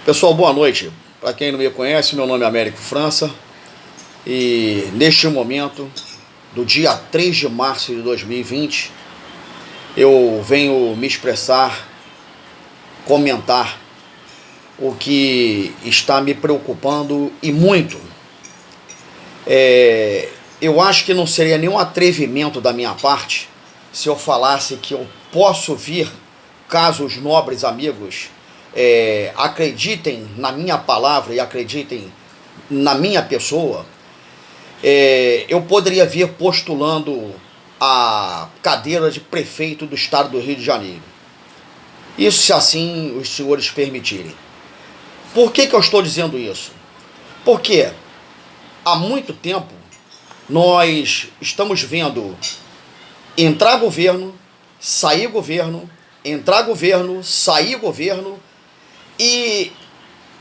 Pessoal, boa noite. Para quem não me conhece, meu nome é Américo França e neste momento, do dia 3 de março de 2020, eu venho me expressar, comentar o que está me preocupando e muito. Eu acho que não seria nenhum atrevimento da minha parte se eu falasse que eu posso vir, caso os nobres amigos acreditem na minha palavra e acreditem na minha pessoa, eu poderia vir postulando a cadeira de prefeito do estado do Rio de Janeiro. Isso se assim os senhores permitirem. Por que eu estou dizendo isso? Porque há muito tempo nós estamos vendo entrar governo, sair governo, entrar governo, sair governo, e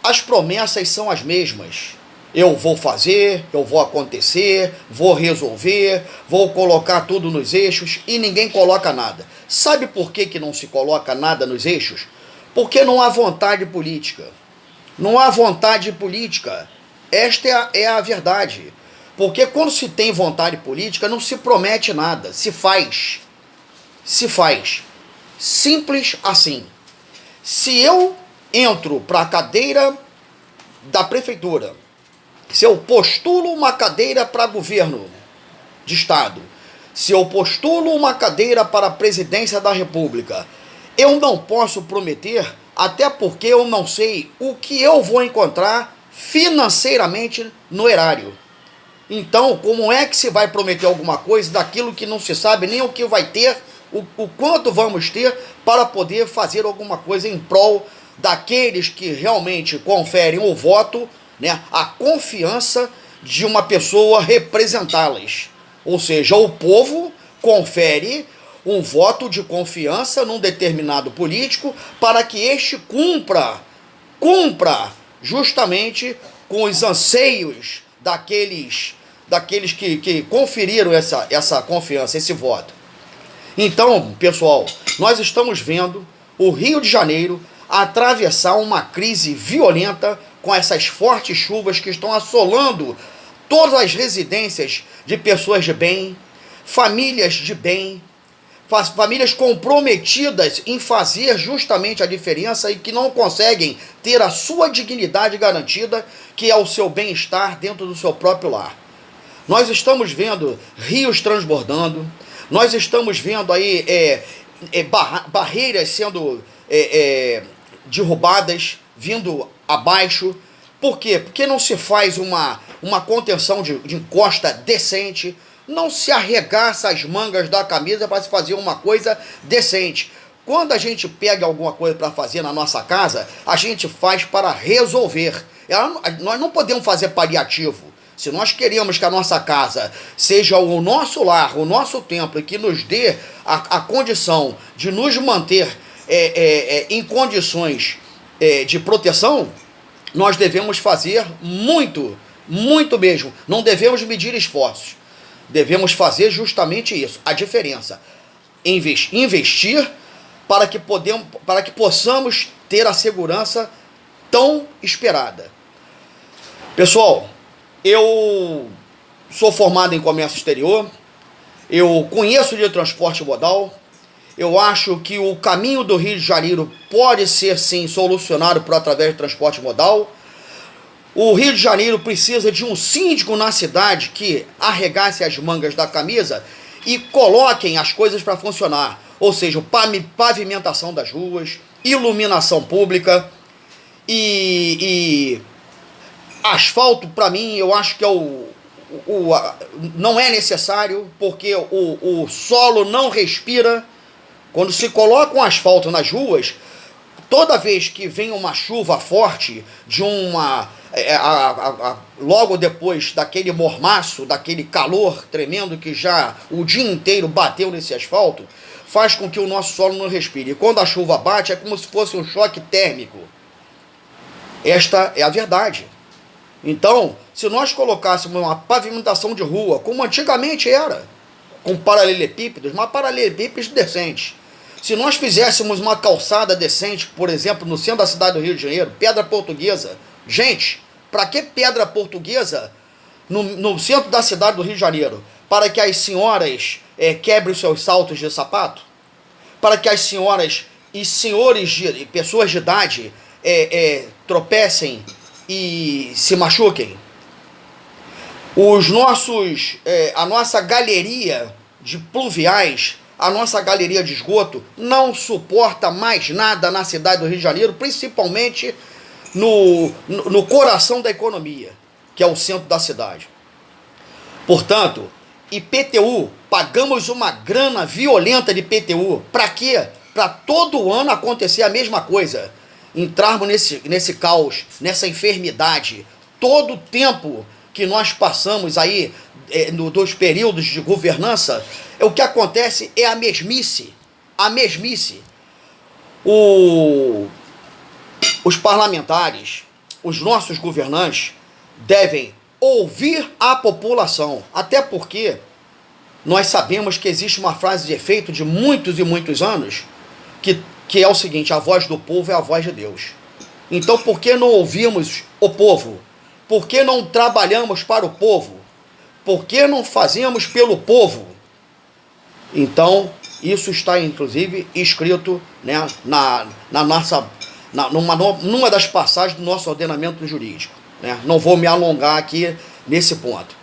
as promessas são as mesmas. Eu vou fazer, eu vou acontecer, vou resolver, vou colocar tudo nos eixos, e ninguém coloca nada. Sabe por que não se coloca nada nos eixos? Porque não há vontade política. Não há vontade política. Esta é a verdade. Porque quando se tem vontade política, não se promete nada, se faz. Se faz. Simples assim. Se eu entro para a cadeira da prefeitura, se eu postulo uma cadeira para governo de estado, se eu postulo uma cadeira para a presidência da república, eu não posso prometer, até porque eu não sei o que eu vou encontrar financeiramente no erário. Então, como é que se vai prometer alguma coisa daquilo que não se sabe nem o que vai ter, o quanto vamos ter para poder fazer alguma coisa em prol daqueles que realmente conferem o voto, né, a confiança de uma pessoa representá-las. Ou seja, o povo confere um voto de confiança num determinado político para que este cumpra justamente com os anseios daqueles que conferiram essa confiança, esse voto. Então, pessoal, nós estamos vendo o Rio de Janeiro atravessar uma crise violenta com essas fortes chuvas que estão assolando todas as residências de pessoas de bem, famílias de bem, famílias comprometidas em fazer justamente a diferença e que não conseguem ter a sua dignidade garantida, que é o seu bem-estar dentro do seu próprio lar. Nós estamos vendo rios transbordando, nós estamos vendo aí barreiras sendo derrubadas, vindo abaixo. Por quê? Porque não se faz uma contenção de encosta decente, não se arregaça as mangas da camisa para se fazer uma coisa decente. Quando a gente pega alguma coisa para fazer na nossa casa, a gente faz para resolver. Nós não podemos fazer paliativo. Se nós queremos que a nossa casa seja o nosso lar, o nosso templo, e que nos dê a condição de nos manter em condições de proteção, nós devemos fazer muito, muito mesmo. Não devemos medir esforços. Devemos fazer justamente isso, a diferença. Investir para que possamos ter a segurança tão esperada. Pessoal, eu sou formado em comércio exterior, eu conheço de transporte modal, eu acho que o caminho do Rio de Janeiro pode ser sim solucionado através de transporte modal. O Rio de Janeiro precisa de um síndico na cidade que arregace as mangas da camisa e coloquem as coisas para funcionar. Ou seja, pavimentação das ruas, iluminação pública e asfalto. Para mim, eu acho que não é necessário, porque o solo não respira. Quando se coloca um asfalto nas ruas, toda vez que vem uma chuva forte, logo depois daquele mormaço, daquele calor tremendo que já o dia inteiro bateu nesse asfalto, faz com que o nosso solo não respire. E quando a chuva bate, é como se fosse um choque térmico. Esta é a verdade. Então, se nós colocássemos uma pavimentação de rua, como antigamente era, com paralelepípedos, mas paralelepípedos decentes, Se nós fizéssemos uma calçada decente, por exemplo, no centro da cidade do Rio de Janeiro, pedra portuguesa. Gente, para que pedra portuguesa no centro da cidade do Rio de Janeiro? Para que as senhoras quebrem os seus saltos de sapato? Para que as senhoras e senhores, pessoas de idade, tropecem e se machuquem? A nossa galeria de pluviais, a nossa galeria de esgoto não suporta mais nada na cidade do Rio de Janeiro, principalmente no coração da economia, que é o centro da cidade. Portanto, IPTU, pagamos uma grana violenta de IPTU. Para quê? Para todo ano acontecer a mesma coisa. Entrarmos nesse caos, nessa enfermidade. Todo o tempo que nós passamos aí, dos períodos de governança, o que acontece é a mesmice. A mesmice. Os parlamentares, os nossos governantes, devem ouvir a população. Até porque nós sabemos que existe uma frase de efeito de muitos e muitos anos, que é o seguinte: a voz do povo é a voz de Deus. Então, por que não ouvimos o povo? Por que não trabalhamos para o povo? Por que não fazemos pelo povo? Então, isso está inclusive escrito, né, numa das passagens do nosso ordenamento jurídico, né? Não vou me alongar aqui nesse ponto.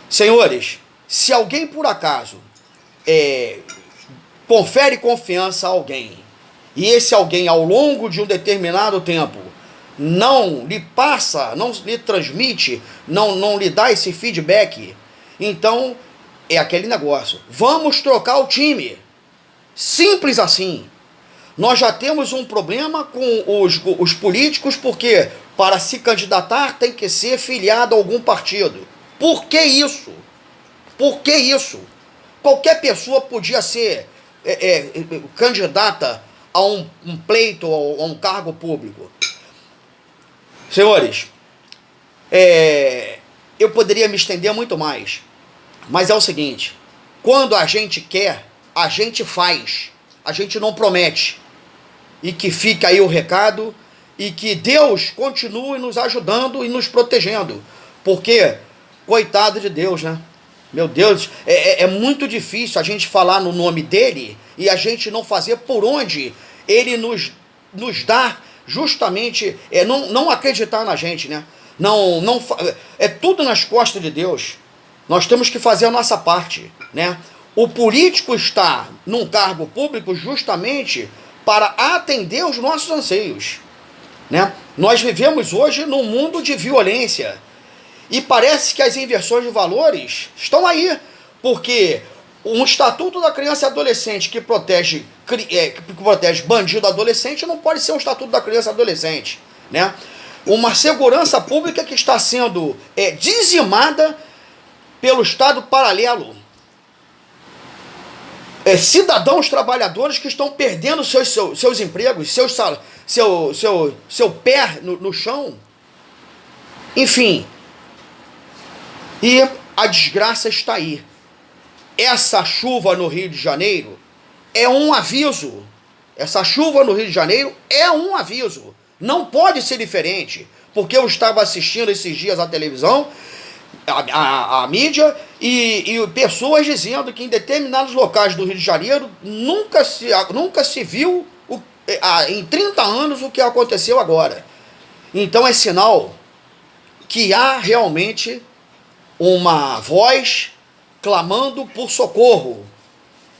Senhores, se alguém por acaso confere confiança a alguém, e esse alguém ao longo de um determinado tempo não lhe passa, não lhe transmite, não lhe dá esse feedback, então é aquele negócio: vamos trocar o time. Simples assim. Nós já temos um problema com os políticos, porque para se candidatar tem que ser filiado a algum partido. Por que isso? Por que isso? Qualquer pessoa podia ser candidata a um pleito ou a um cargo público. Senhores, eu poderia me estender muito mais, mas é o seguinte: quando a gente quer, a gente faz, a gente não promete. E que fique aí o recado, e que Deus continue nos ajudando e nos protegendo, porque, coitado de Deus, né? Meu Deus, é muito difícil a gente falar no nome dele e a gente não fazer por onde ele nos dá justamente, não acreditar na gente, né? É tudo nas costas de Deus. Nós temos que fazer a nossa parte, né? O político está num cargo público justamente para atender os nossos anseios, né? Nós vivemos hoje num mundo de violência e parece que as inversões de valores estão aí, porque um Estatuto da Criança e Adolescente que protege bandido adolescente não pode ser um Estatuto da Criança e Adolescente, né? Uma segurança pública que está sendo dizimada pelo Estado paralelo. Cidadãos trabalhadores que estão perdendo seus empregos, seu pé no chão. Enfim. E a desgraça está aí. Essa chuva no Rio de Janeiro é um aviso. Essa chuva no Rio de Janeiro é um aviso. Não pode ser diferente. Porque eu estava assistindo esses dias à televisão, a mídia, e pessoas dizendo que em determinados locais do Rio de Janeiro nunca se viu em 30 anos o que aconteceu agora. Então é sinal que há realmente uma voz clamando por socorro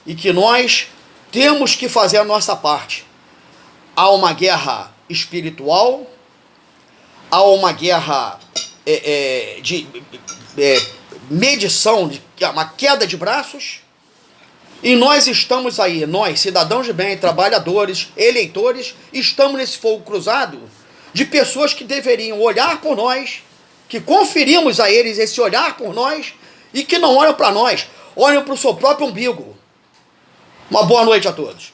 e que nós temos que fazer a nossa parte. Há uma guerra espiritual, há uma guerra de medição, uma queda de braços, e nós estamos aí, nós, cidadãos de bem, trabalhadores, eleitores, estamos nesse fogo cruzado de pessoas que deveriam olhar por nós, que conferimos a eles esse olhar por nós, e que não olham para nós, olham para o seu próprio umbigo. Uma boa noite a todos.